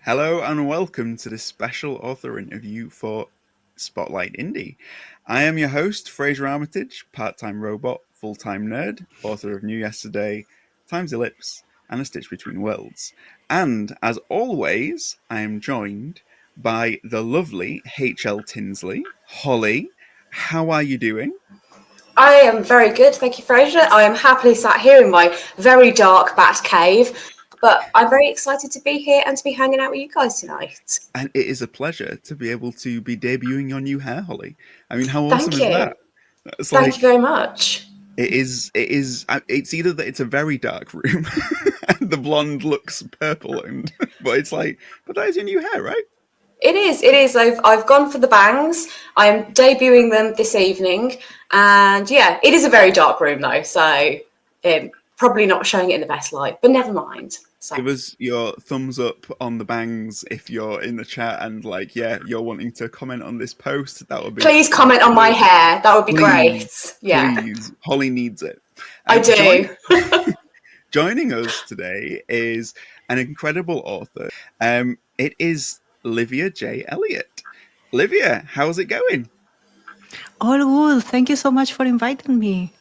Hello and welcome to this special author interview for Spotlight Indie. I am your host, Frasier Armitage, part-time robot, full-time nerd, author of New Yesterday, Time's Ellipse, and A Stitch Between Worlds. And as always, I am joined by the lovely H.L. Tinsley. Holly, how are you doing? I am very good, thank you, Frasier. I am happily sat here in my very dark bat cave, but I'm very excited to be here and to be hanging out with you guys tonight. And it is a pleasure to be able to be debuting your new hair, Holly. I mean, how awesome Thank is you. that? It's Thank you like very much. it is. It's either that it's a very dark room, and the blonde looks purple, but it's like, but that is your new hair, right? It is. It is. I've gone for the bangs. I'm debuting them this evening, and yeah, it is a very dark room though, so probably not showing it in the best light. But never mind. So. Give us your thumbs up on the bangs if you're in the chat and like, yeah, you're wanting to comment on this post. That would be Please comment on my hair. That would be great. Yeah, please. Holly needs it. I do. Joining us today is an incredible author. It is Livia J Elliot. Livia, how's it going? All good. Thank you so much for inviting me.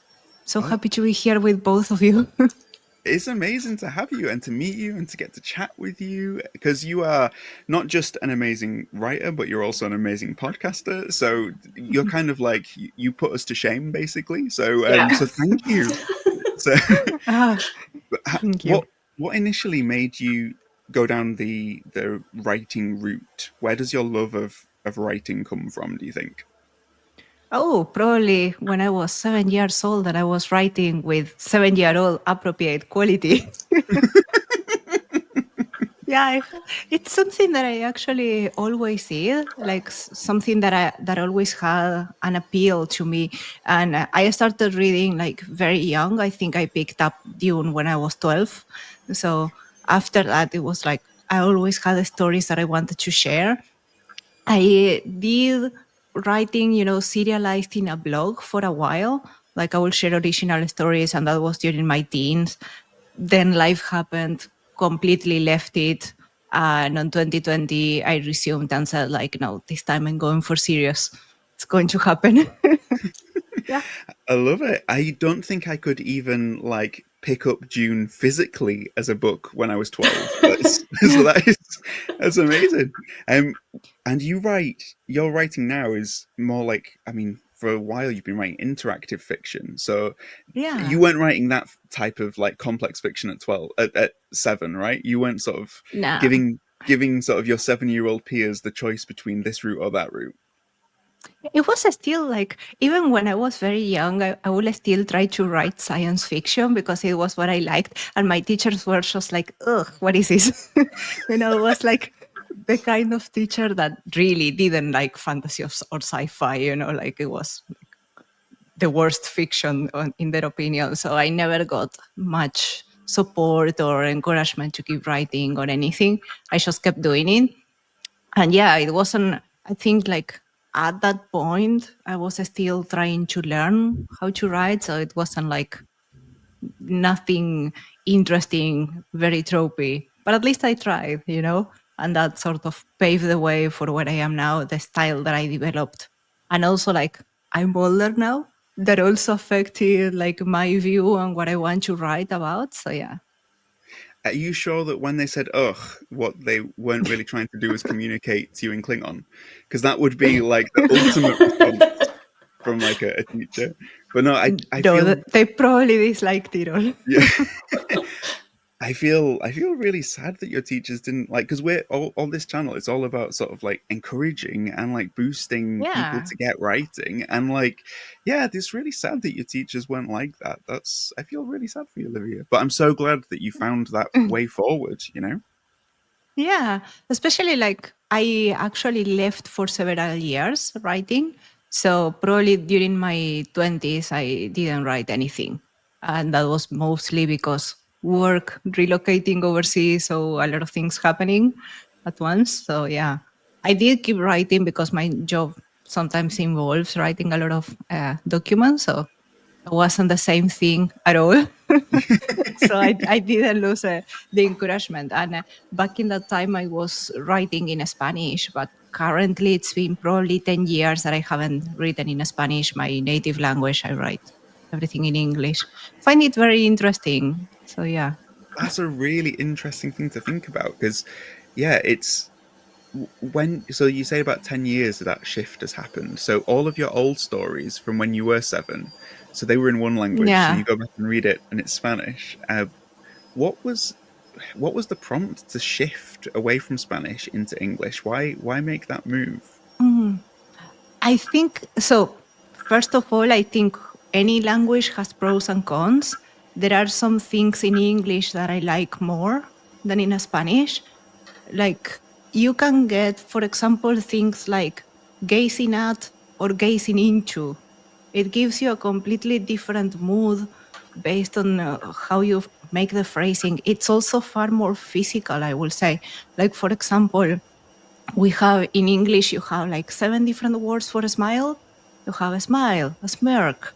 So happy to be here with both of you. It's amazing to have you and to meet you and to get to chat with you, because you are not just an amazing writer, but you're also an amazing podcaster. So you're kind of like, you put us to shame, basically. So, so thank you. So, thank you. What initially made you go down the writing route? Where does your love of writing come from, do you think? Oh, probably when I was 7 years old that I was writing with 7-year-old appropriate quality. Yeah, it's something that I actually always did, like something that always had an appeal to me. And I started reading like very young. I think I picked up Dune when I was 12. So after that, it was like I always had stories that I wanted to share. I did writing, serialized in a blog for a while. Like I will share original stories, and that was during my teens. Then life happened, completely left it. And in 2020, I resumed and said, like, no, this time I'm going for serious. It's going to happen. Yeah. I love it. I don't think I could even like pick up Dune physically as a book when I was 12. So that's amazing. And your writing now is more like, I mean, for a while you've been writing interactive fiction. So Yeah. you weren't writing that type of like complex fiction at 7, right? You weren't sort of giving sort of your 7-year-old peers the choice between this route or that route. It was still like, even when I was very young, I would still try to write science fiction because it was what I liked. And my teachers were just like, ugh, what is this? It was like the kind of teacher that really didn't like fantasy or sci-fi, like it was like the worst fiction in their opinion. So I never got much support or encouragement to keep writing or anything. I just kept doing it. And yeah, it wasn't, I think like, at that point, I was still trying to learn how to write. So it wasn't like nothing interesting, very tropey. But at least I tried, and that sort of paved the way for where I am now, the style that I developed. And also like I'm older now. That also affected like my view on what I want to write about. So yeah. Are you sure that when they said "ugh," what they weren't really trying to do was communicate to you in Klingon? Because that would be like the ultimate response from like a teacher. But no, I feel they probably disliked it all. Yeah. I feel really sad that your teachers didn't like, because we're all this channel, it's all about sort of like encouraging and like boosting people to get writing, and like, yeah, it's really sad that your teachers weren't like that. I feel really sad for you, Olivia, but I'm so glad that you found that way forward, Yeah, especially like I actually left for several years writing. So probably during my 20s, I didn't write anything. And that was mostly because work, relocating overseas, so a lot of things happening at once. So yeah, I did keep writing because my job sometimes involves writing a lot of documents. So it wasn't the same thing at all. So I didn't lose the encouragement. And back in that time, I was writing in Spanish, but currently it's been probably 10 years that I haven't written in Spanish, my native language. I write everything in English. Find it very interesting. So yeah. That's a really interesting thing to think about because, yeah, it's when so you say about 10 years that shift has happened. So all of your old stories from when you were 7, so they were in one language, so Yeah. you go back and read it and it's Spanish. What was what was the prompt to shift away from Spanish into English? Why make that move? Mm. I think so. First of all, I think any language has pros and cons. There are some things in English that I like more than in Spanish. Like you can get, for example, things like gazing at or gazing into. It gives you a completely different mood based on how you make the phrasing. It's also far more physical, I will say. Like, for example, we have in English, you have like 7 different words for a smile. You have a smile, a smirk,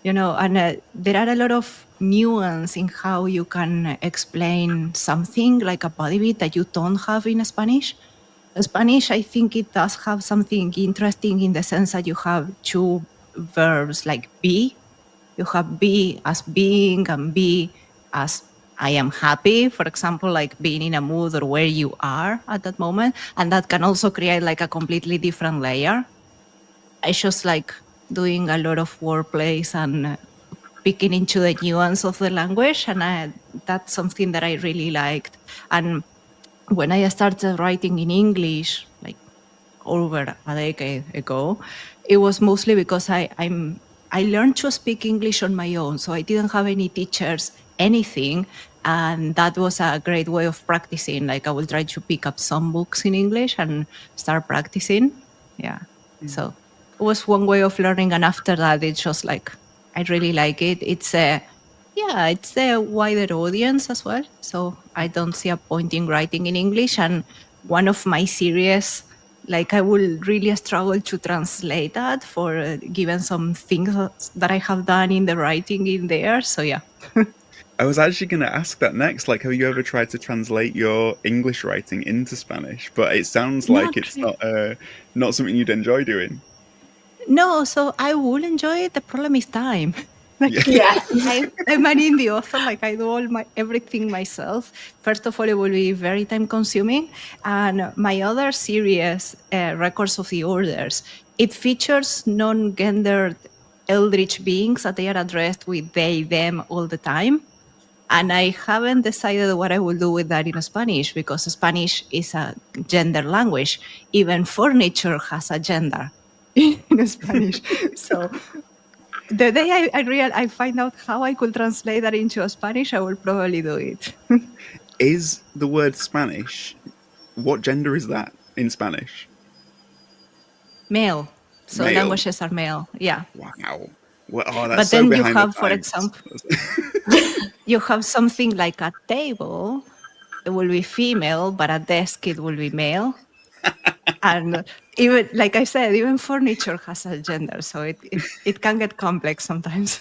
and there are a lot of nuance in how you can explain something like a body beat that you don't have in Spanish. Spanish, I think it does have something interesting in the sense that you have two verbs like be. You have be as being and be as I am happy, for example, like being in a mood or where you are at that moment. And that can also create like a completely different layer. I just like doing a lot of wordplays and picking into the nuance of the language. And that's something that I really liked. And when I started writing in English, like over a decade ago, it was mostly because I learned to speak English on my own. So I didn't have any teachers, anything. And that was a great way of practicing. Like I will try to pick up some books in English and start practicing. Yeah. So it was one way of learning. And after that, it's just like, I really like it. It's a wider audience as well. So I don't see a point in writing in English. And one of my series, like I will really struggle to translate that for given some things that I have done in the writing in there. So yeah. I was actually going to ask that next. Like, have you ever tried to translate your English writing into Spanish? But it sounds like Not it's really. not something you'd enjoy doing. No, so I will enjoy it. The problem is time. Yeah. Like Yeah. I'm an indie author, like I do all my everything myself. First of all, it will be very time consuming. And my other series, Records of the Orders, it features non-gendered eldritch beings that they are addressed with they, them all the time. And I haven't decided what I will do with that in Spanish because Spanish is a gender language. Even furniture has a gender in Spanish. So the day I find out how I could translate that into Spanish, I will probably do it. Is the word Spanish? What gender is that in Spanish? Male. So Male. languages are male. Yeah. Wow. Well, oh, that's But so then you behind the have, for times. example, you have something like a table. It will be female, but a desk it will be male. And even like I said, even furniture has a gender, so it can get complex sometimes.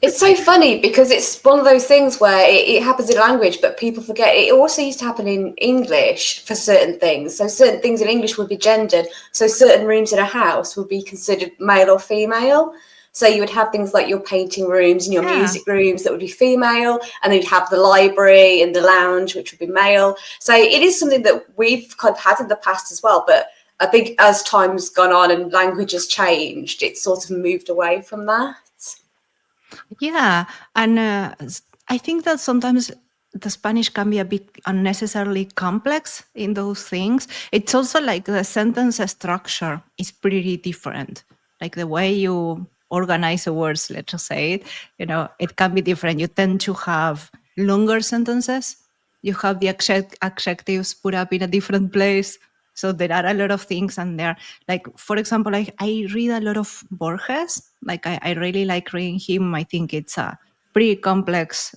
It's so funny because it's one of those things where it happens in language, but people forget. It also used to happen in English for certain things. So certain things in English would be gendered. So certain rooms in a house would be considered male or female. So you would have things like your painting rooms and your Yeah. music rooms that would be female, and then you'd have the library and the lounge, which would be male. So it is something that we've kind of had in the past as well. But I think as time's gone on and language has changed, it's sort of moved away from that. Yeah, and I think that sometimes the Spanish can be a bit unnecessarily complex in those things. It's also like the sentence structure is pretty different. Like the way you organize the words, let's just say it, it can be different. You tend to have longer sentences. You have the adjectives put up in a different place. So there are a lot of things, and there, like for example, I read a lot of Borges. Like I really like reading him. I think it's a pretty complex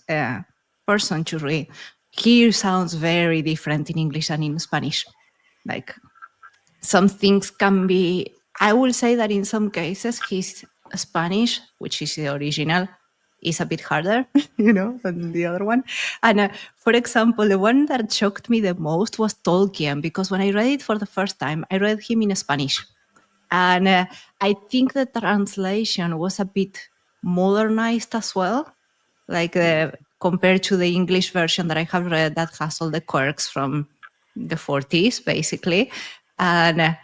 person to read. He sounds very different in English than in Spanish. Like some things can be. I will say that in some cases his Spanish, which is the original, is a bit harder, than the other one. And for example, the one that shocked me the most was Tolkien, because when I read it for the first time, I read him in Spanish. And I think the translation was a bit modernized as well, like compared to the English version that I have read that has all the quirks from the 40s, basically. And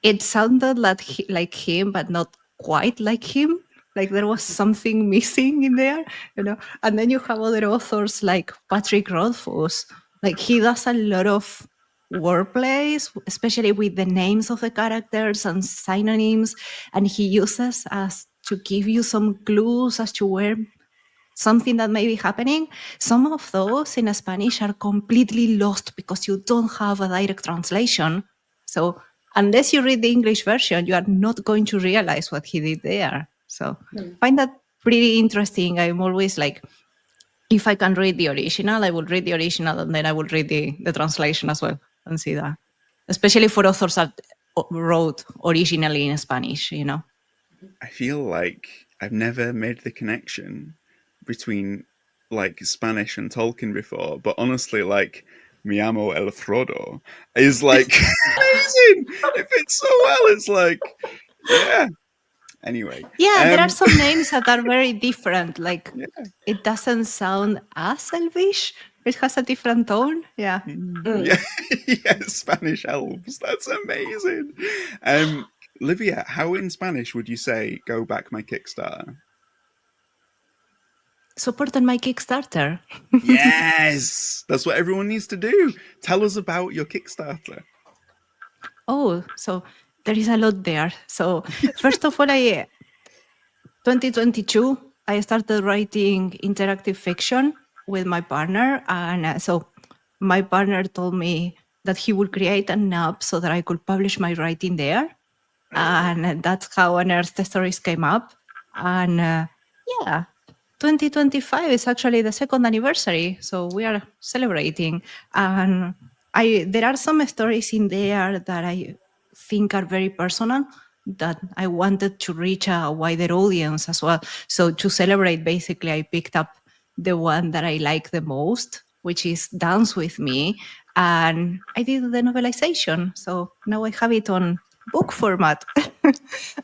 it sounded like him, but not quite like him. Like there was something missing in there, And then you have other authors like Patrick Rothfuss. Like he does a lot of wordplays, especially with the names of the characters and synonyms, and he uses as to give you some clues as to where something that may be happening. Some of those in Spanish are completely lost because you don't have a direct translation. So unless you read the English version, you are not going to realize what he did there. So I find that pretty interesting. I'm always like, if I can read the original, I will read the original and then I will read the translation as well and see that. Especially for authors that wrote originally in Spanish, I feel like I've never made the connection between like Spanish and Tolkien before, but honestly, like Mi amo el Frodo is like amazing. It fits so well. It's like, yeah. Anyway, Yeah, there are some names that are very different. Like yeah. it doesn't sound as Elvish. It has a different tone. Yeah. Yeah, yeah, Spanish elves. That's amazing. Livia, how in Spanish would you say "Go back my Kickstarter"? Support on my Kickstarter. Yes, that's what everyone needs to do. Tell us about your Kickstarter. Oh, so there is a lot there. So first of all, 2022, I started writing interactive fiction with my partner. And so my partner told me that he would create an app so that I could publish my writing there. And that's how Unearthed Stories came up. And yeah, 2025 is actually the second anniversary, so we are celebrating. And there are some stories in there that I think are very personal that I wanted to reach a wider audience as well. So to celebrate, basically, I picked up the one that I like the most, which is Dance With Me, and I did the novelization. So now I have it on book format.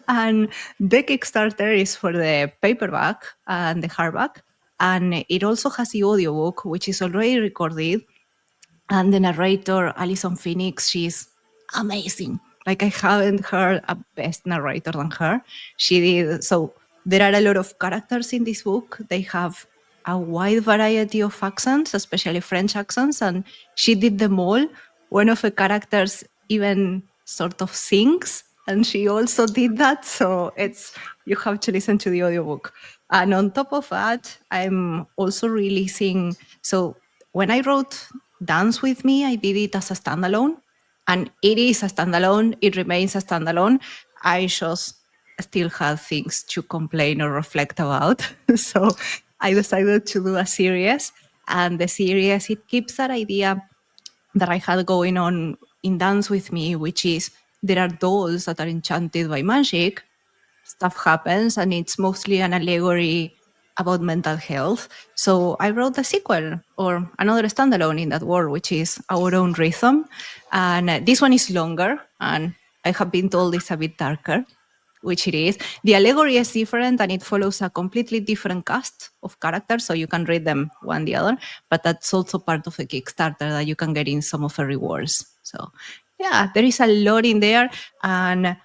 And the Kickstarter is for the paperback and the hardback. And it also has the audiobook, which is already recorded. And the narrator, Alison Phoenix, she's amazing. Like I haven't heard a best narrator than her. She did. So there are a lot of characters in this book. They have a wide variety of accents, especially French accents, and she did them all. One of the characters even sort of sings, and she also did that. So you have to listen to the audiobook. And on top of that, I'm also releasing. So when I wrote Dance With Me, I did it as a standalone, and it is a standalone. It remains a standalone. I just still have things to complain or reflect about. So I decided to do a series, and the series, it keeps that idea that I had going on in Dance With Me, which is there are dolls that are enchanted by magic, stuff happens, and it's mostly an allegory about mental health. So I wrote a sequel or another standalone in that world, which is Our Own Rhythm. And this one is longer, and I have been told it's a bit darker, which it is. The allegory is different, and it follows a completely different cast of characters, so you can read them one the other, but that's also part of the Kickstarter that you can get in some of the rewards. So yeah, there is a lot in there. And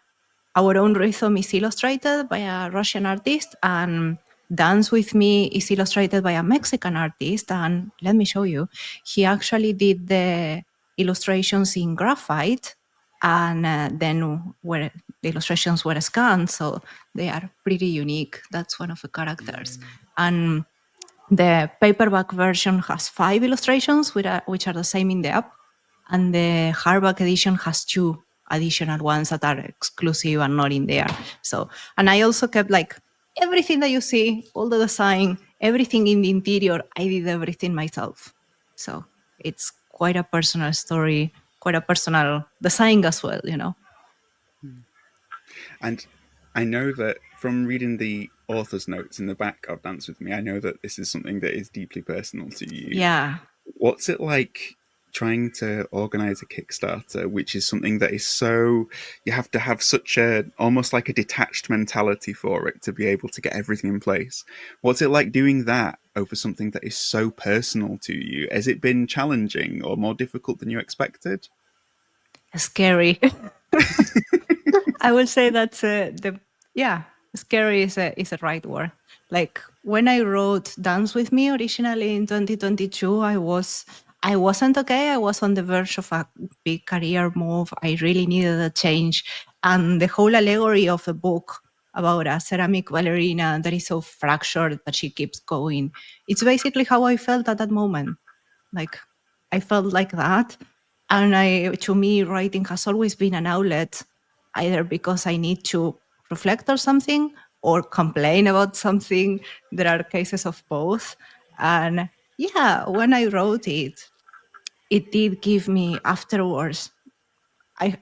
Our Own Rhythm is illustrated by a Russian artist, and Dance With Me is illustrated by a Mexican artist. And let me show you, he actually did the illustrations in graphite, and then where the illustrations were scanned, so they are pretty unique. That's one of the characters. And the paperback version has 5 illustrations, which are the same in the app, and the hardback edition has 2 additional ones that are exclusive and not in there. So, and I also kept like everything that you see, all the design, everything in the interior, I did everything myself. So it's quite a personal story, quite a personal design as well, And I know that from reading the author's notes in the back of Dance With Me, I know that this is something that is deeply personal to you. Yeah. What's it like trying to organize a Kickstarter, which is something that is so, you have to have such a, almost like a detached mentality for it to be able to get everything in place? What's it like doing that over something that is so personal to you? Has it been challenging or more difficult than you expected? Scary. I will say that scary is a right word. Like when I wrote Dance With Me originally in 2022, I wasn't okay. I was on the verge of a big career move. I really needed a change. And the whole allegory of the book about a ceramic ballerina that is so fractured that she keeps going. It's basically how I felt at that moment. Like I felt like that. And to me, writing has always been an outlet, either because I need to reflect on something or complain about something. There are cases of both. And yeah, when I wrote it, it did give me afterwards. I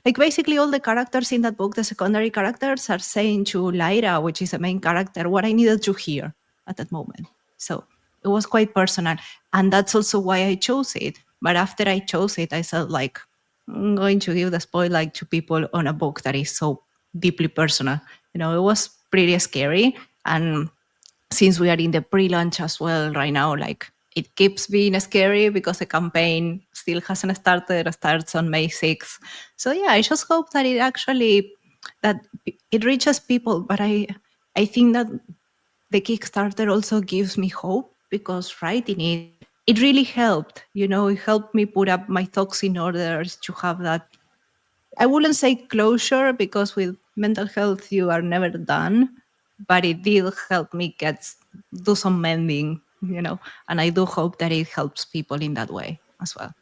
like basically all the characters in that book, the secondary characters are saying to Lyra, which is the main character, what I needed to hear at that moment. So it was quite personal. And that's also why I chose it. But after I chose it, I said, like, I'm going to give the spotlight to people on a book that is so deeply personal. It was pretty scary. And since we are in the pre-launch as well right now, like it keeps being scary because the campaign still hasn't started. It starts on May 6th. So yeah, I just hope that it reaches people. But I think that the Kickstarter also gives me hope because writing it really helped. It helped me put up my thoughts in order to have that. I wouldn't say closure because with mental health you are never done, but it did help me do some mending. And I do hope that it helps people in that way as well.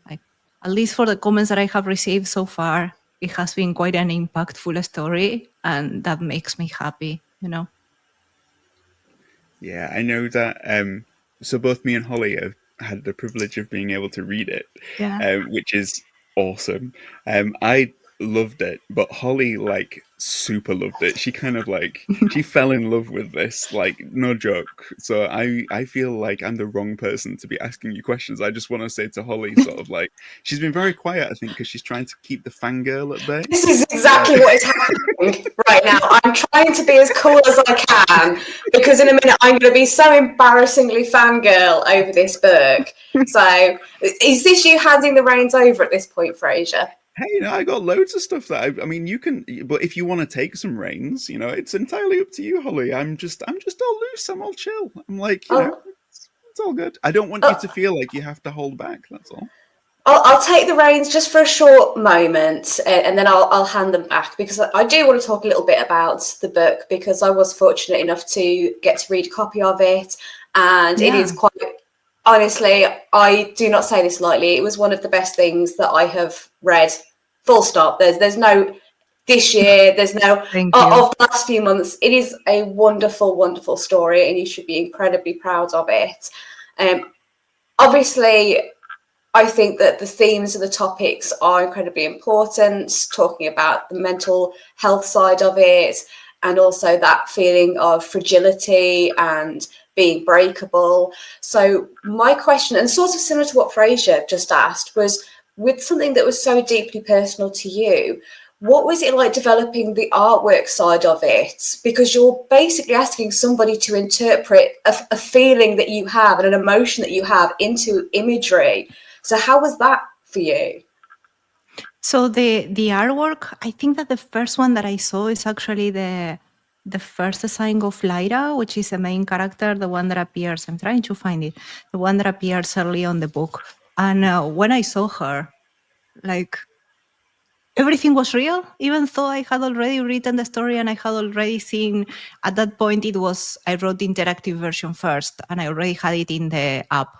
Like at least for the comments that I have received so far, it has been quite an impactful story, and that makes me happy. Yeah, I know that. So both me and Holly have had the privilege of being able to read it, Yeah. which is awesome. I loved it, but Holly super loved it. She kind of she fell in love with this, no joke. So I feel like I'm the wrong person to be asking you questions. I just want to say to Holly, sort of she's been very quiet, I think, because she's trying to keep the fangirl at bay. This is exactly what is happening right now. I'm trying to be as cool as I can because in a minute I'm going to be so embarrassingly fangirl over this book. So, is this you handing the reins over at this point, Frasier? Hey, I got loads of stuff that I mean, you can, but if you want to take some reins, it's entirely up to you, Holly. I'm just all loose. I'm all chill. I'm it's all good. I don't want you to feel like you have to hold back. That's all. I'll take the reins just for a short moment, and then I'll hand them back because I do want to talk a little bit about the book because I was fortunate enough to get to read a copy of it, and it is quite. Honestly, I do not say this lightly. It was one of the best things that I have read. Full stop. There's no this year. There's no of the last few months. It is a wonderful, wonderful story, and you should be incredibly proud of it. Obviously, I think that the themes and the topics are incredibly important, talking about the mental health side of it, and also that feeling of fragility and being breakable. So my question, and sort of similar to what Frasier just asked, was with something that was so deeply personal to you, what was it like developing the artwork side of it? Because you're basically asking somebody to interpret a feeling that you have and an emotion that you have into imagery. So how was that for you? So the artwork, I think that the first one that I saw is actually the first design of Lyra, which is the main character, the one that appears. I'm trying to find it. The one that appears early on the book. And when I saw her, like everything was real, even though I had already written the story and I had already seen at that point I wrote the interactive version first and I already had it in the app,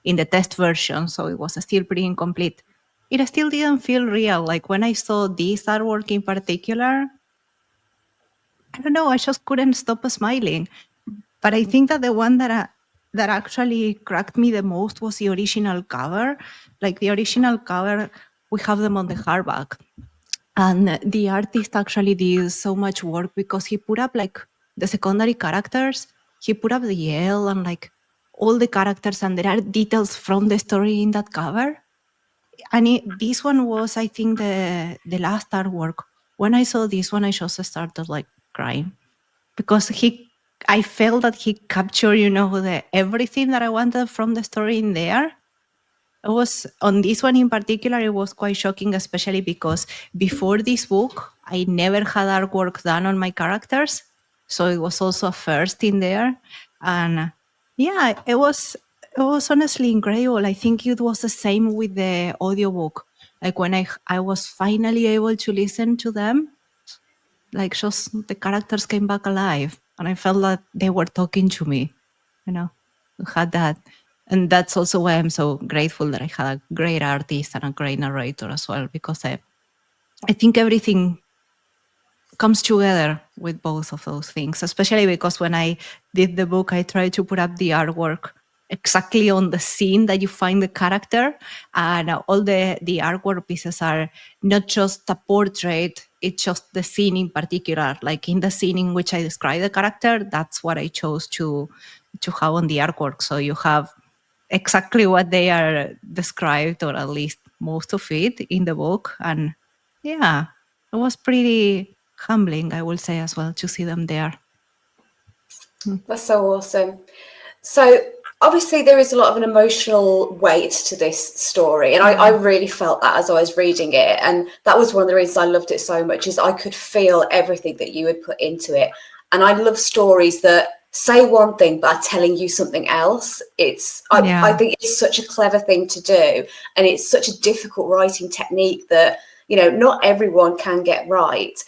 in the test version. So it was still pretty incomplete. It still didn't feel real. Like when I saw this artwork in particular, I don't know, I just couldn't stop smiling. But I think that the one that actually cracked me the most was the original cover. Like the original cover, we have them on the hardback. And the artist actually did so much work because he put up like the secondary characters. He put up the L and like all the characters, and there are details from the story in that cover. And this one was, I think, the last artwork. When I saw this one, I just started like crying because I felt that he captured, everything that I wanted from the story in there. It was on this one in particular, it was quite shocking, especially because before this book, I never had artwork done on my characters. So it was also a first in there. And yeah, it was honestly incredible. I think it was the same with the audiobook. Like when I was finally able to listen to them, like just the characters came back alive and I felt that they were talking to me, had that. And that's also why I'm so grateful that I had a great artist and a great narrator as well, because I think everything comes together with both of those things, especially because when I did the book, I tried to put up the artwork exactly on the scene that you find the character, and all the artwork pieces are not just a portrait, it's just the scene in particular. Like in the scene in which I describe the character, that's what I chose to have on the artwork. So you have exactly what they are described, or at least most of it in the book. And yeah, it was pretty humbling, I will say, as well, to see them there. That's so awesome. So obviously there is a lot of an emotional weight to this story, and I really felt that as I was reading it, and that was one of the reasons I loved it so much, is I could feel everything that you had put into it. And I love stories that say one thing but are telling you something else. I think it's such a clever thing to do, and it's such a difficult writing technique that not everyone can get right.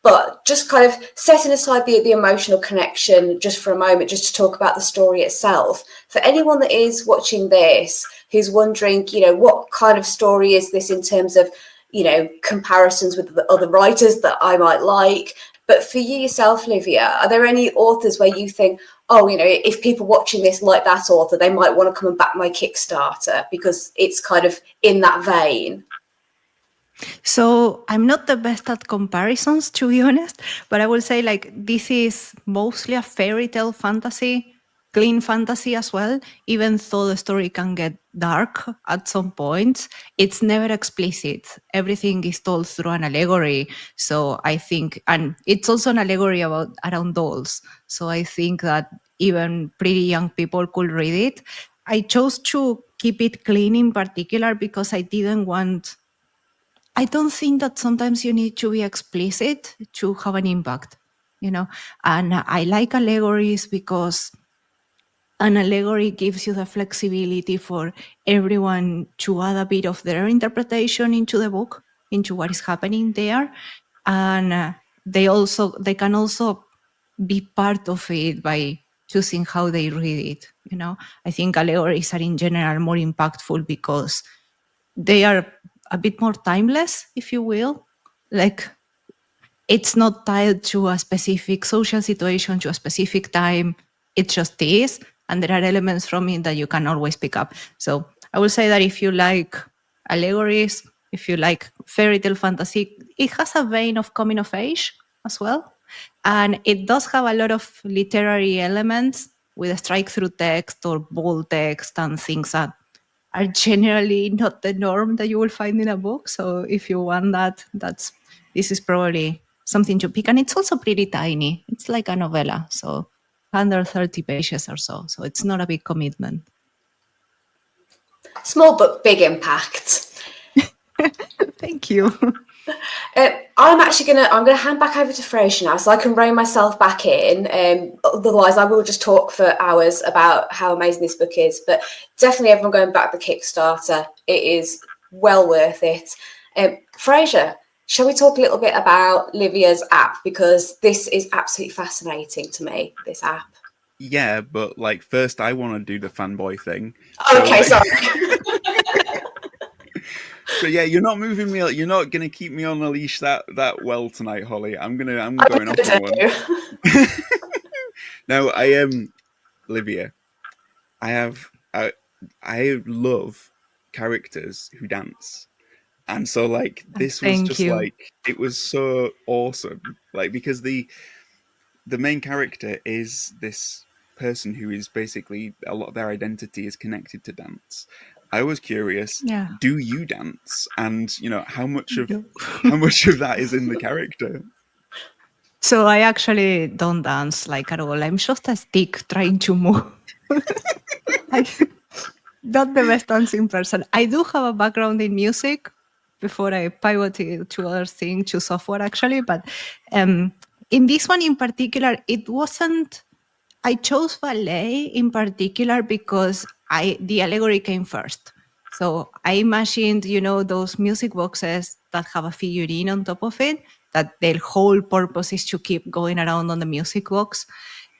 But just kind of setting aside the emotional connection just for a moment, just to talk about the story itself, for anyone that is watching this who's wondering, what kind of story is this in terms of, comparisons with the other writers that I might like. But for you yourself, Livia, are there any authors where you think, oh, if people watching this like that author, they might want to come and back my Kickstarter because it's kind of in that vein? So I'm not the best at comparisons, to be honest, but I will say like this is mostly a fairy tale fantasy, clean fantasy as well. Even though the story can get dark at some points, it's never explicit. Everything is told through an allegory. So I think, and it's also an allegory around dolls. So I think that even pretty young people could read it. I chose to keep it clean in particular because I don't think that sometimes you need to be explicit to have an impact, and I like allegories because an allegory gives you the flexibility for everyone to add a bit of their interpretation into the book, into what is happening there. And they can also be part of it by choosing how they read it. I think allegories are in general more impactful because they are a bit more timeless, if you will. Like it's not tied to a specific social situation, to a specific time. It just is. And there are elements from it that you can always pick up. So I will say that if you like allegories, if you like fairy tale fantasy, it has a vein of coming of age as well. And it does have a lot of literary elements with a strike through text or bold text and things that are generally not the norm that you will find in a book. So if you want that, this is probably something to pick. And it's also pretty tiny. It's like a novella, so 130 pages or so. So it's not a big commitment. Small but big impact. Thank you. I'm gonna hand back over to Frasier now, so I can rein myself back in. Otherwise, I will just talk for hours about how amazing this book is. But definitely, everyone going back to the Kickstarter, it is well worth it. Frasier, shall we talk a little bit about Livia's app, because this is absolutely fascinating to me. This app. Yeah, but like first, I want to do the fanboy thing. Okay, sorry. So yeah, you're not moving me. You're not gonna keep me on a leash that well tonight, Holly. I'm going off on one. No, I am Livia. I love characters who dance, and so like this was Thank just you. like it was so awesome. Like because the main character is this person who is basically a lot of their identity is connected to dance. I was curious, Yeah. do you dance? And how much of No. that is in the character? So I actually don't dance like at all. I'm just a stick trying to move. I'm not the best dancing person. I do have a background in music before I pivoted to other things, to software actually. But in this one in particular, it wasn't. I chose ballet in particular because the allegory came first. So I imagined, those music boxes that have a figurine on top of it, that their whole purpose is to keep going around on the music box.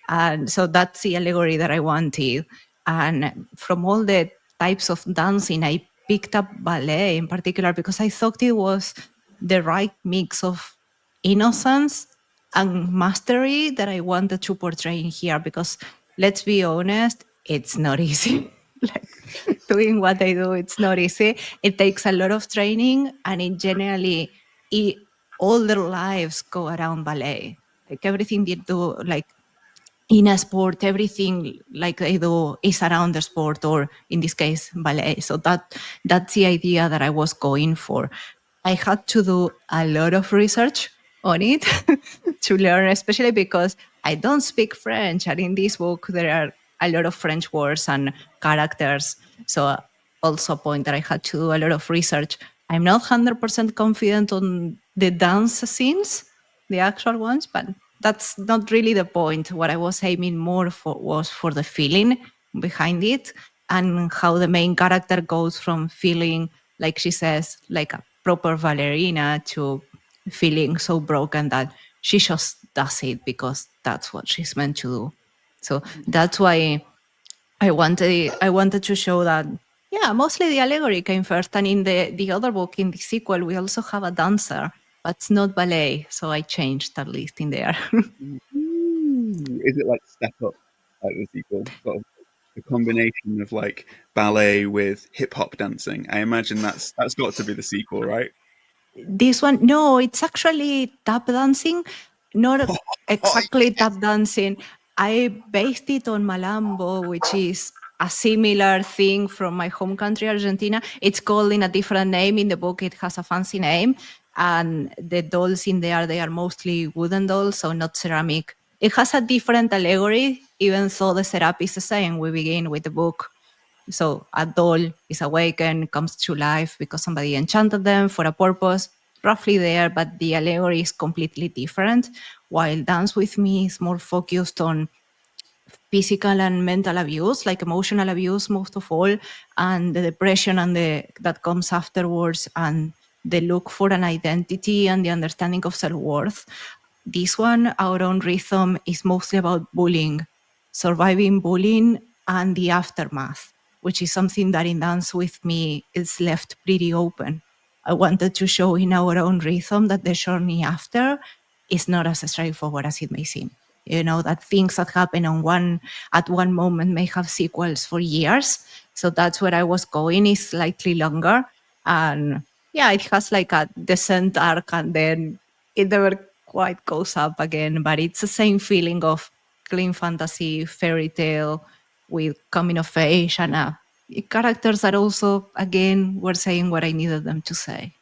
And so that's the allegory that I wanted. And from all the types of dancing, I picked up ballet in particular because I thought it was the right mix of innocence and mastery that I wanted to portray in here. Because let's be honest, it's not easy. Like doing what I do, it's not easy. It takes a lot of training, and it generally, all their lives go around ballet. Like everything they do, like in a sport, everything like they do is around the sport, or in this case, ballet. So that's the idea that I was going for. I had to do a lot of research on it to learn, especially because I don't speak French. And in this book, there are a lot of French words and characters. So also a point that I had to do a lot of research. I'm not 100% confident on the dance scenes, the actual ones, but that's not really the point. What I was aiming more for was for the feeling behind it, and how the main character goes from feeling, like she says, like a proper ballerina, to feeling so broken that she just does it because that's what she's meant to do. So that's why I wanted to show that, yeah, mostly the allegory came first. And in the other book, in the sequel, we also have a dancer, but it's not ballet. So I changed at least in there. Ooh, is it like Step Up, like the sequel? Sort of a combination of like ballet with hip hop dancing. I imagine that's got to be the sequel, right? This one, no, it's actually tap dancing, not Oh, exactly tap dancing. I based it on Malambo, which is a similar thing from my home country, Argentina. It's called in a different name. In the book, it has a fancy name. And the dolls in there, they are mostly wooden dolls, so not ceramic. It has a different allegory, even though the setup is the same. We begin with the book. So a doll is awakened, comes to life because somebody enchanted them for a purpose, roughly there, but the allegory is completely different. While Dance with Me is more focused on physical and mental abuse, like emotional abuse most of all, and the depression and that comes afterwards, and the look for an identity and the understanding of self-worth. This one, Our Own Rhythm, is mostly about bullying, surviving bullying and the aftermath, which is something that in Dance with Me is left pretty open. I wanted to show in Our Own Rhythm that the journey after is not as straightforward as it may seem. That things that happen at one moment may have sequels for years. So that's where I was going, is slightly longer. And yeah, it has like a descent arc, and then it never quite goes up again, but it's the same feeling of clean fantasy, fairy tale with coming of age, and characters that also, again, were saying what I needed them to say.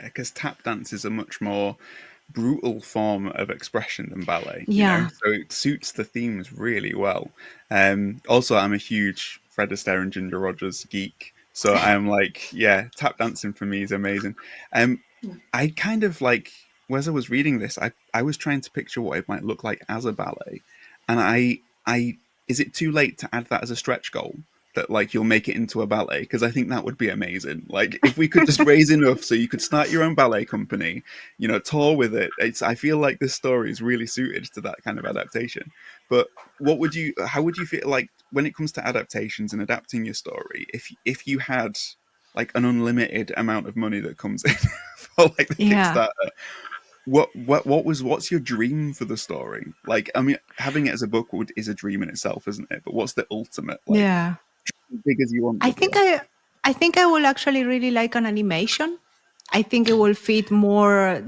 because tap dance is a much more brutal form of expression than ballet, Yeah. so it suits the themes really well. Also, I'm a huge Fred Astaire and Ginger Rogers geek, so I'm like, yeah, tap dancing for me is amazing. I kind of like, as I was reading this, I was trying to picture what it might look like as a ballet, and I is it too late to add that as a stretch goal? That like you'll make it into a ballet, because I think that would be amazing. Like if we could just raise enough so you could start your own ballet company, tour with it. I feel like this story is really suited to that kind of adaptation. But how would you feel like when it comes to adaptations and adapting your story, if you had like an unlimited amount of money that comes in for like the Yeah. Kickstarter, what's your dream for the story? Like, I mean, having it as a book is a dream in itself, isn't it? But what's the ultimate, like, Yeah. as big as you want I the think book? I will actually really like an animation. I think it will fit more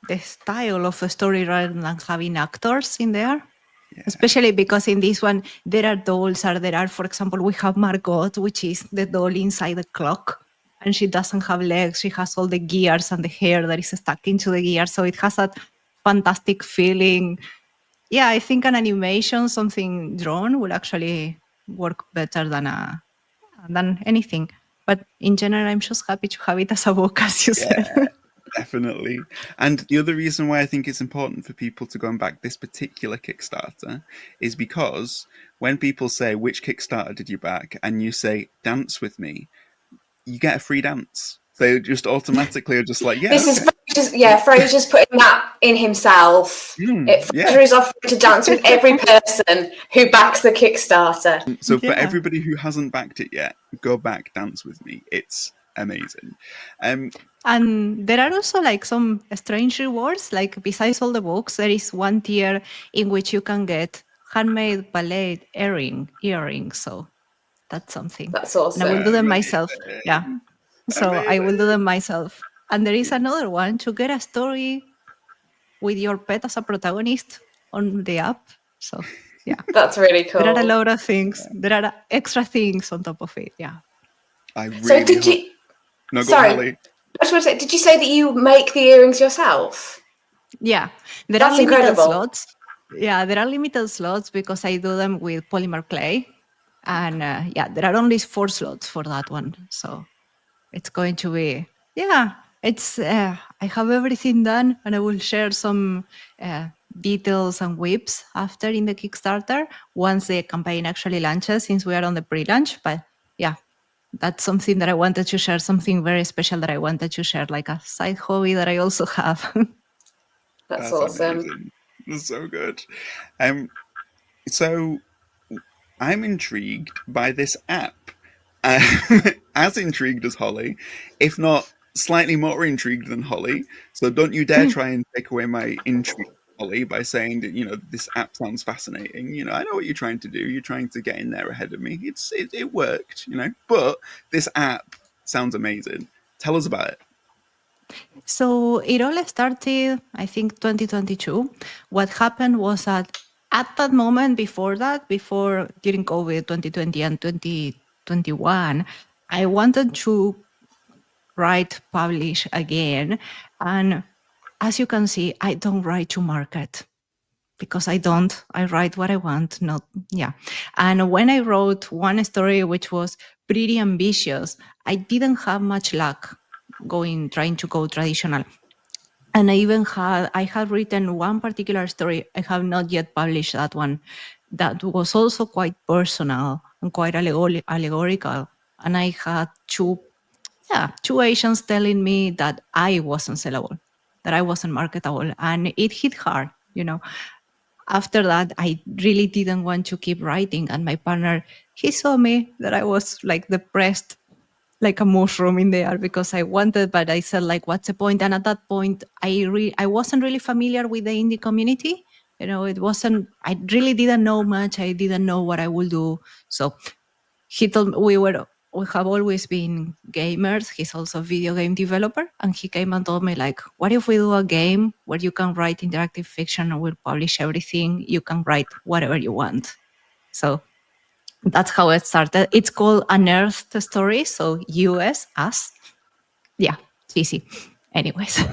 the style of the story rather than having actors in there. Yeah. Especially because in this one, there are dolls, or there are, for example, we have Margot, which is the doll inside the clock, and she doesn't have legs. She has all the gears and the hair that is stuck into the gears. So it has that fantastic feeling. Yeah, I think an animation, something drawn, will actually work better than anything. But in general, I'm just happy to have it as a book, as you said. Definitely. And the other reason why I think it's important for people to go and back this particular Kickstarter is because when people say, which Kickstarter did you back? And you say, dance with me, you get a free dance. They just automatically are just like, yeah, This okay. is Frasier's putting that in himself. Frasier is offering to dance with every person who backs the Kickstarter. So for everybody who hasn't backed it yet, go back, dance with me. It's amazing. And there are also like some strange rewards. Like besides all the books, there is one tier in which you can get handmade ballet earrings. So that's something. That's awesome. And I will do them myself. Yeah. So Amazing. I will do them myself. And there is another one to get a story with your pet as a protagonist on the app. So yeah. That's really cool. There are a lot of things. There are extra things on top of it. Yeah. I really so did you... No, go Sorry. on, Holly. I just want to say, did you say that you make the earrings yourself? Yeah. There That's are limited incredible. slots. Yeah, there are limited slots because I do them with polymer clay. And there are only 4 slots for that one. So it's going to be, it's, I have everything done, and I will share some details and whips after in the Kickstarter once the campaign actually launches, since we are on the pre-launch. But yeah, that's something that I wanted to share, something very special that I wanted to share, like a side hobby that I also have. That's awesome. Amazing. That's so good. So I'm intrigued by this app. As intrigued as Holly, if not slightly more intrigued than Holly. So don't you dare try and take away my intrigue, Holly, by saying that, this app sounds fascinating. I know what you're trying to do. You're trying to get in there ahead of me. It worked, but this app sounds amazing. Tell us about it. So it all started, I think, 2022. What happened was that at that moment, before during COVID 2020 and 2021, I wanted to publish again. And as you can see, I don't write to market because I write what I want, not, yeah. And when I wrote one story, which was pretty ambitious, I didn't have much luck trying to go traditional. And I had written one particular story. I have not yet published that one. That was also quite personal and quite allegorical. And I had two Asians telling me that I wasn't sellable, that I wasn't marketable. And it hit hard, After that, I really didn't want to keep writing. And my partner, he saw me that I was like depressed, like a mushroom in there, because I wanted, but I said, like, what's the point? And at that point, I wasn't really familiar with the indie community. I really didn't know much. I didn't know what I would do. So he told me we have always been gamers. He's also a video game developer. And he came and told me, like, what if we do a game where you can write interactive fiction and we'll publish everything? You can write whatever you want. So that's how it started. It's called Unearthed Story. So US, us. Yeah, it's easy. Anyways.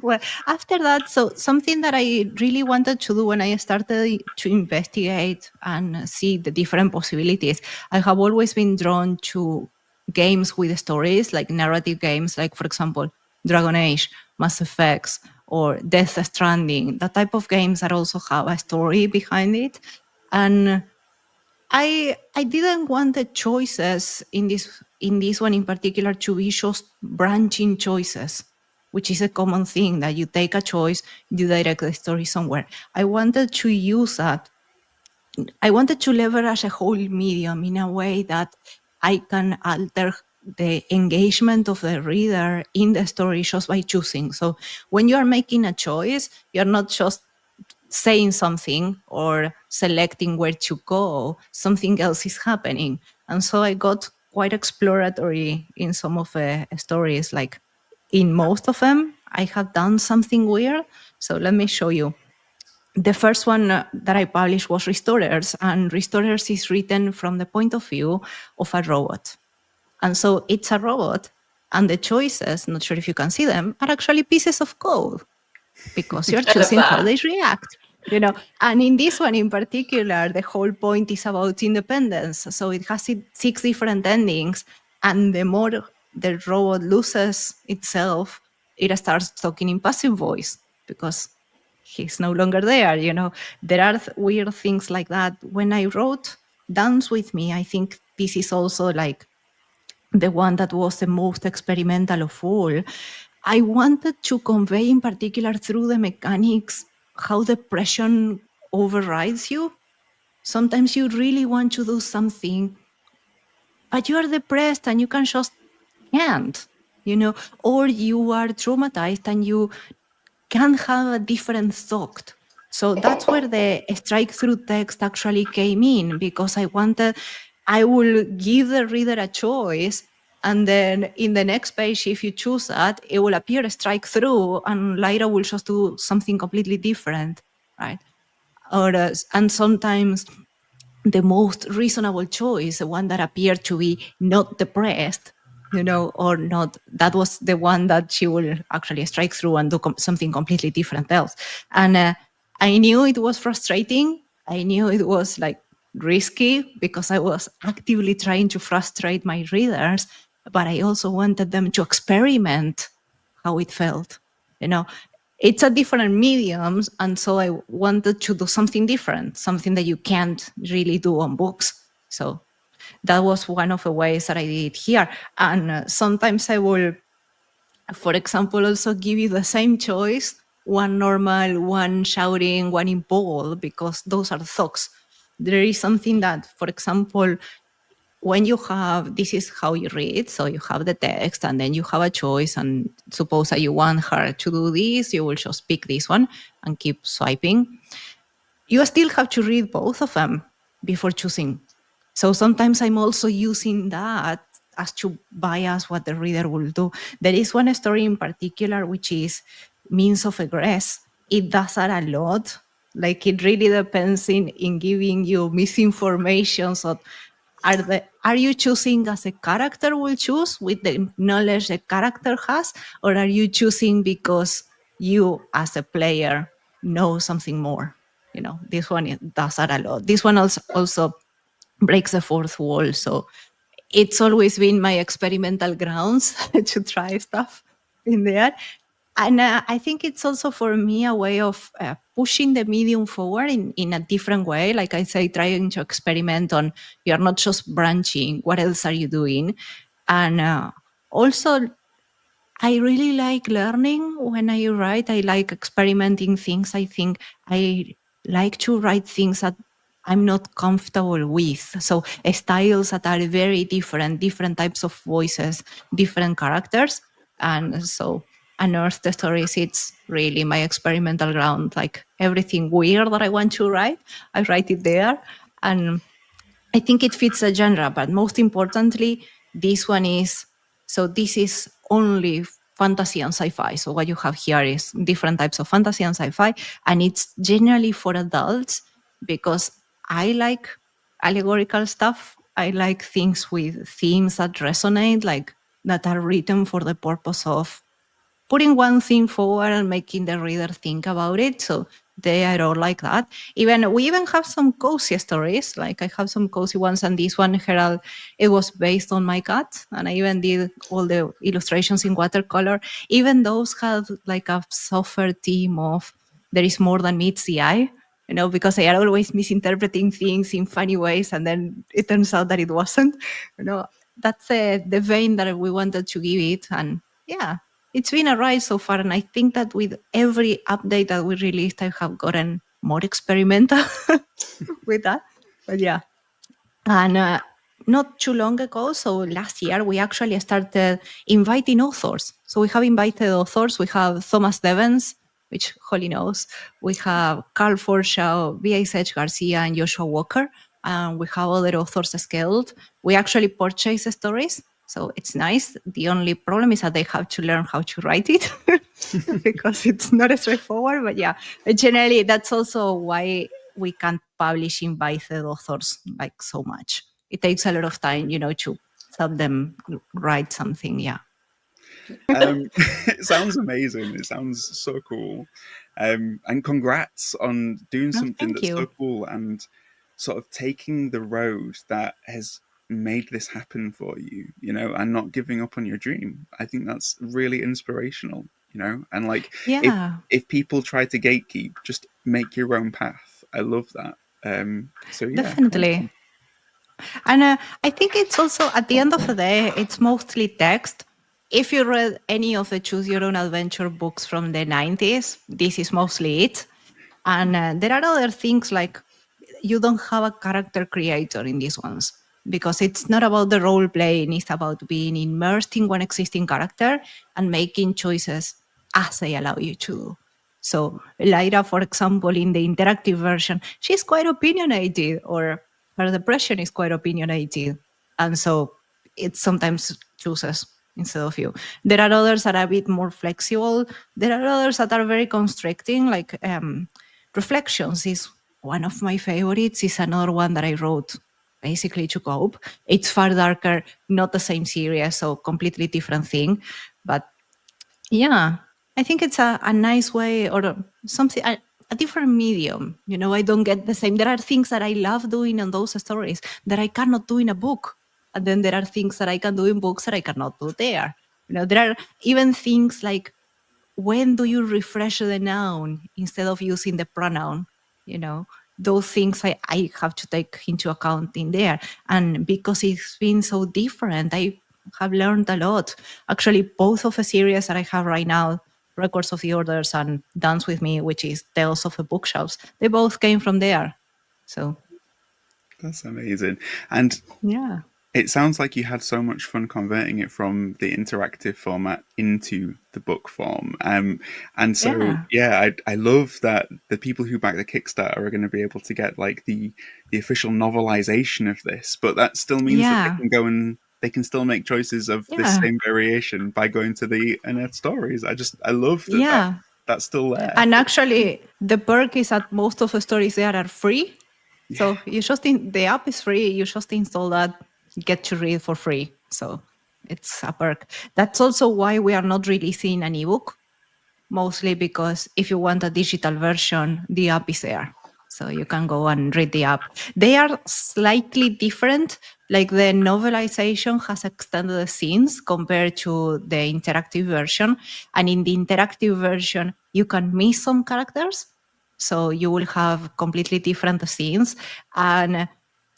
Well, after that, so something that I really wanted to do when I started to investigate and see the different possibilities, I have always been drawn to games with stories, like narrative games, like, for example, Dragon Age, Mass Effects, or Death Stranding, that type of games that also have a story behind it. And I didn't want the choices in this one in particular to be just branching choices, which is a common thing, that you take a choice, you direct the story somewhere. I wanted to use that. I wanted to leverage a whole medium in a way that I can alter the engagement of the reader in the story just by choosing. So when you are making a choice, you're not just saying something or selecting where to go, something else is happening. And so I got quite exploratory in some of the stories. Like in most of them, I have done something weird. So let me show you. The first one that I published was Restorers, and Restorers is written from the point of view of a robot. And so it's a robot, and the choices, not sure if you can see them, are actually pieces of code because you're choosing how they react. And in this one in particular, the whole point is about independence. So it has 6 different endings, and the more the robot loses itself, it starts talking in passive voice because he's no longer there. There are weird things like that. When I wrote Dance With Me, I think this is also like the one that was the most experimental of all. I wanted to convey in particular through the mechanics how depression overrides you. Sometimes you really want to do something, but you are depressed and you can't, or you are traumatized and you can have a different thought. So that's where the strike through text actually came in, because I will give the reader a choice, and then in the next page, if you choose that, it will appear a strike through, and Lyra will just do something completely different, right? And sometimes the most reasonable choice, the one that appeared to be not depressed, or not, that was the one that she will actually strike through and do something completely different else. And I knew it was frustrating. I knew it was like risky because I was actively trying to frustrate my readers, but I also wanted them to experiment how it felt. It's a different mediums, and so I wanted to do something different, something that you can't really do on books. So that was one of the ways that I did here. And sometimes I will, for example, also give you the same choice, one normal, one shouting, one in bold, because those are thoughts. There is something that, for example, when you have, this is how you read, so you have the text and then you have a choice, and suppose that you want her to do this, you will just pick this one and keep swiping. You still have to read both of them before choosing. So sometimes I'm also using that as to bias what the reader will do. There is one story in particular, which is Means of Egress. It does that a lot. Like, it really depends in giving you misinformation. So are you choosing as a character will choose with the knowledge the character has, or are you choosing because you as a player know something more? This one does that a lot. This one also breaks the fourth wall. So it's always been my experimental grounds to try stuff in there. And I think it's also for me a way of pushing the medium forward in a different way. Like I say, trying to experiment on, you're not just branching, what else are you doing? And also, I really like learning when I write. I like experimenting things. I think I like to write things that I'm not comfortable with. So styles that are very different types of voices, different characters. And so Unearthed the Stories, it's really my experimental ground. Like, everything weird that I want to write, I write it there. And I think it fits the genre, but most importantly, this one is, so this is only fantasy and sci-fi. So what you have here is different types of fantasy and sci-fi, and it's generally for adults because I like allegorical stuff. I like things with themes that resonate, like that are written for the purpose of putting one thing forward and making the reader think about it. So they are all like that. We even have some cozy stories. Like, I have some cozy ones, and this one, Herald, it was based on my cat, and I even did all the illustrations in watercolor. Even those have like a softer theme of there is more than meets the eye. Because they are always misinterpreting things in funny ways, and then it turns out that it wasn't. That's the vein that we wanted to give it, and yeah, it's been a ride so far, and I think that with every update that we released, I have gotten more experimental with that. But yeah, and not too long ago, so last year, we actually started inviting authors. So we have invited authors. We have Thomas Devens, which Holly knows. We have Carl Forshaw, V.A.S.H. Garcia, and Joshua Walker. And we have other authors scaled. We actually purchase stories. So it's nice. The only problem is that they have to learn how to write it because it's not straightforward. But yeah, generally, that's also why we can't publish invited authors like so much. It takes a lot of time, to help them write something. Yeah. It sounds amazing. It sounds so cool. And congrats on doing No, something thank that's so you. cool and sort of taking the road that has made this happen for you, and not giving up on your dream. I think that's really inspirational, and like if Yeah. if people try to gatekeep, just make your own path. I love that. So yeah, Definitely. awesome. And I think it's also, at the end of the day, it's mostly text. If you read any of the Choose Your Own Adventure books from the 90s, this is mostly it. And there are other things like you don't have a character creator in these ones because it's not about the role playing, it's about being immersed in one existing character and making choices as they allow you to do. So, Lyra, for example, in the interactive version, she's quite opinionated, or her depression is quite opinionated. And so it sometimes chooses instead of you. There are others that are a bit more flexible. There are others that are very constricting, like Reflections is one of my favorites. Is another one that I wrote basically to cope. It's far darker, not the same series, so completely different thing. But yeah, I think it's a nice way, or something, a different medium. I don't get the same. There are things that I love doing in those stories that I cannot do in a book. And then there are things that I can do in books that I cannot do there. There are even things like, when do you refresh the noun instead of using the pronoun? Those things I have to take into account in there. And because it's been so different, I have learned a lot. Actually, both of the series that I have right now, Records of the Orders and Dance with Me, which is Tales of the Bookshelves, they both came from there. So That's amazing. And yeah. it sounds like you had so much fun converting it from the interactive format into the book form. And so, Yeah. yeah, I love that the people who back the Kickstarter are going to be able to get like the official novelization of this, but that still means that they Yeah. can go and they can still make choices of this Yeah. same variation by going to the Unearthed Stories. I love that Yeah. that's still there. And actually, the perk is that most of the stories there are free. Yeah, So the app is free. You just install that, get to read for free. So it's a perk. That's also why we are not releasing an ebook, mostly because if you want a digital version, the app is there. So you can go and read the app. They are slightly different. Like the novelization has extended the scenes compared to the interactive version. And in the interactive version, you can miss some characters. So you will have completely different scenes. And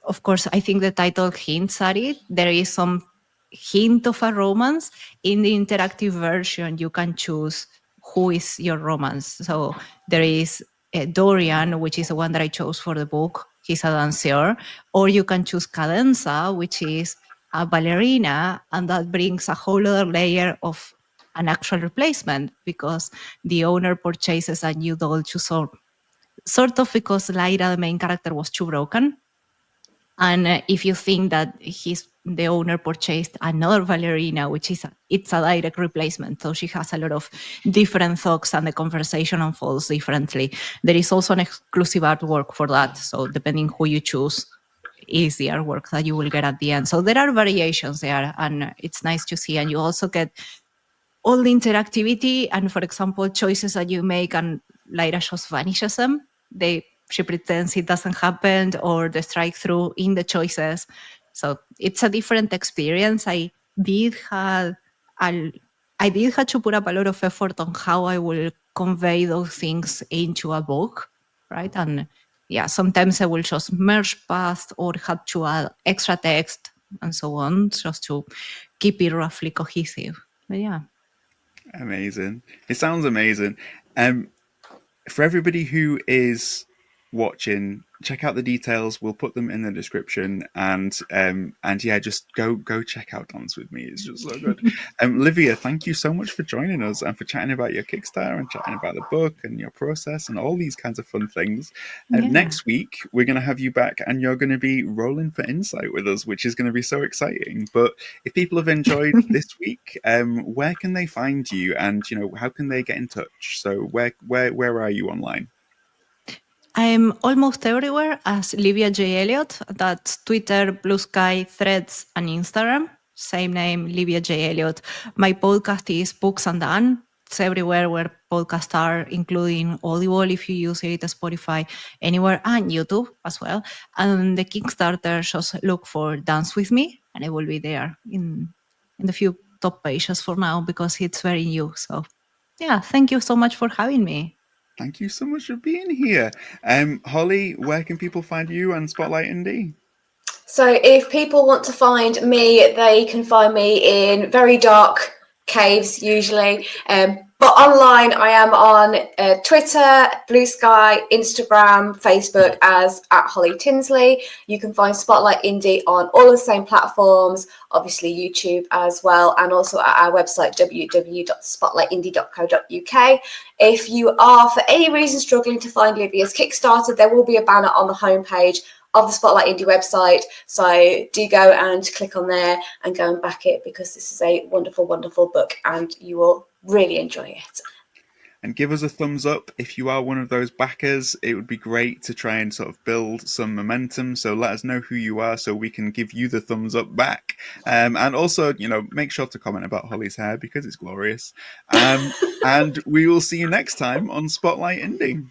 of course, I think the title hints at it. There is some hint of a romance. In the interactive version, you can choose who is your romance. So there is Dorian, which is the one that I chose for the book. He's a dancer. Or you can choose Cadenza, which is a ballerina, and that brings a whole other layer of an actual replacement because the owner purchases a new doll to sort of because Lyra, the main character, was too broken. And if you think that the owner purchased another ballerina, which it's a direct replacement, so she has a lot of different thoughts, and the conversation unfolds differently. There is also an exclusive artwork for that, so depending who you choose, is the artwork that you will get at the end. So there are variations there, and it's nice to see. And you also get all the interactivity, and for example, choices that you make, and Lyra just vanishes them. She pretends it doesn't happen, or the strike through in the choices. So it's a different experience. Did have a, I did have to put up a lot of effort on how I will convey those things into a book, right? And yeah, sometimes I will just merge past or have to add extra text and so on, just to keep it roughly cohesive. But yeah. amazing. It sounds amazing. For everybody who is watching, check out the details. We'll put them in the description, and yeah, just go check out Dance with Me. It's just so good. Livia, thank you so much for joining us and for chatting about your Kickstarter and chatting about the book and your process and all these kinds of fun things. Yeah. Next week we're going to have you back, and you're going to be rolling for insight with us, which is going to be so exciting. But if people have enjoyed this week, where can they find you, and how can they get in touch? So where are you online? I'm almost everywhere as Livia J Elliot. That's Twitter, Blue Sky, Threads, and Instagram. Same name, Livia J Elliot. My podcast is Books and Done. It's everywhere where podcasts are, including Audible if you use it, Spotify, anywhere, and YouTube as well. And the Kickstarter, just look for Dance With Me, and it will be there in the few top pages for now because it's very new. So, yeah, thank you so much for having me. Thank you so much for being here. Holly, where can people find you and Spotlight Indie? So if people want to find me, they can find me in very dark caves usually. But online, I am on Twitter, Blue Sky, Instagram, Facebook as @Holly Tinsley. You can find Spotlight Indie on all the same platforms, obviously YouTube as well, and also at our website, www.spotlightindie.co.uk. If you are, for any reason, struggling to find Livia's Kickstarter, there will be a banner on the homepage of the Spotlight Indie website, so do go and click on there and go and back it, because this is a wonderful, wonderful book and you will really enjoy it. And give us a thumbs up if you are one of those backers. It would be great to try and sort of build some momentum. So let us know who you are so we can give you the thumbs up back. And also, make sure to comment about Holly's hair because it's glorious. And we will see you next time on Spotlight Indie.